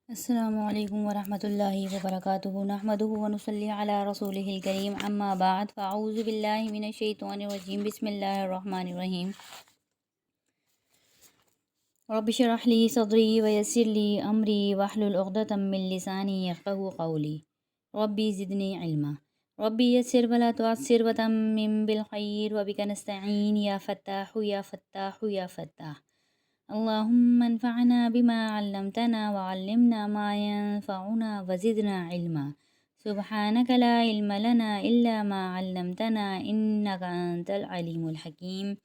السلام علیکم ورحمۃ اللہ وبرکاتہ نحمدہ ونصلی علی رسولہ الکریم اما بعد فاعوذ باللہ من الشیطان الرجیم بسم اللہ الرحمن الرحیم رب اشرح لی صدری ویسر لی امری واحلل عقدۃ من لسانی یفقہوا قولی ربی زدنی علما ربی یسر ولا تعسر وتمم بالخیر وبک نستعین یا فتاح یا فتاح یا فتاح اللهم انفعنا بما علمتنا وعلمنا ما ينفعنا وزدنا علما سبحانك لا علم لنا إلا ما علمتنا إنك أنت العليم الحكيم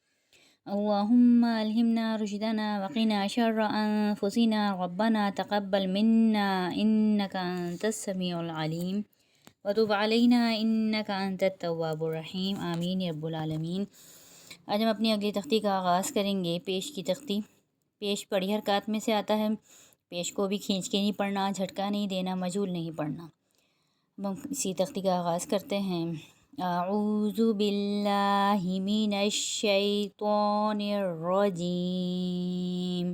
اللهم ألهمنا رشدنا وقنا شر أنفسنا ربنا تقبل منا إنك أنت السميع العليم وتب علينا إنك أنت التواب الرحيم آمین رب العالمین۔ آج ہم اپنی اگلی تختی کا آغاز کریں گے۔ پیش کی تختی، پیش پڑھی حرکات میں سے آتا ہے۔ پیش کو بھی کھینچ کے نہیں پڑھنا، جھٹکا نہیں دینا، مجہول نہیں پڑھنا۔ اب ہم اسی تختی کا آغاز کرتے ہیں۔ اعوذ باللہ من الشیطان الرجیم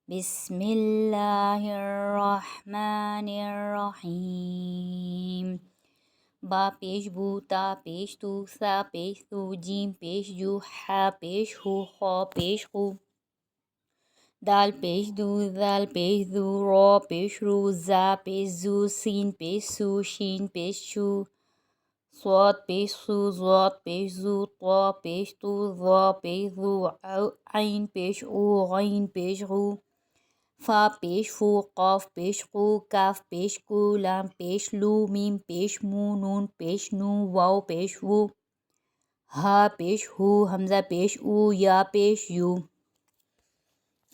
بسم اللہ الرحمن الرحیم۔ با پیش بو، تا پیش تو، سا پیش تو، جیم پیش جو، حا پیش ہو، خا پیش خو، دال پیش دو، ذال پیش دو، را پیش رو، زا پیش زو، سین پیش سو، شین پیش شو، صاد پیش سو، ضاد پیش زو، طا پیش تو، ظا پیش ذو، عین پیش او، غین پیش غو، فا پیش فو، قاف پیش قو، کاف پیش کو، لام پیش لو، میم پیش مو، نون پیش نو، واو پیش وو، ہا پیش ہو، حمزہ پیش او، یا پیش یو۔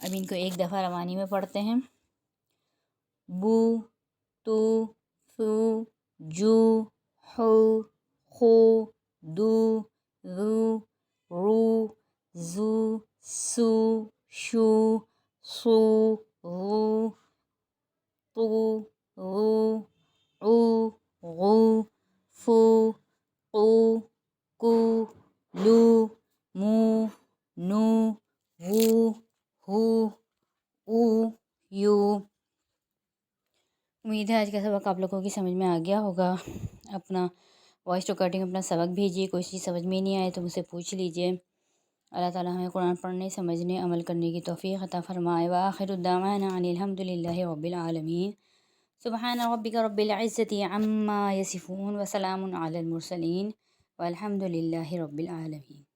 اب ان کو ایک دفعہ روانی میں پڑھتے ہیں۔ بو، تو، سو، جو، حو، خو، دو، ذو، رو، زو، سو، شو، صو، غو، طو، غو، عو، غو، فو، قو، کو، لو، مو، نو، وو، ہو، او، یو۔ امید ہے آج کا سبق آپ لوگوں کی سمجھ میں آ گیا ہوگا۔ اپنا وائس ریکارڈنگ اپنا سبق بھیجیے، کوئی چیز سمجھ میں نہیں آئے تو مجھ سے پوچھ لیجیے۔ اللہ تعالیٰ ہمیں قرآن پڑھنے، سمجھنے، عمل کرنے کی توفیق عطا فرمائے۔ وآخر الدعوانا ان الحمد للہ رب العالمین۔ سبحان ربک رب العزة عما یصفون وسلام علی المرسلین والحمد للہ رب العالمین۔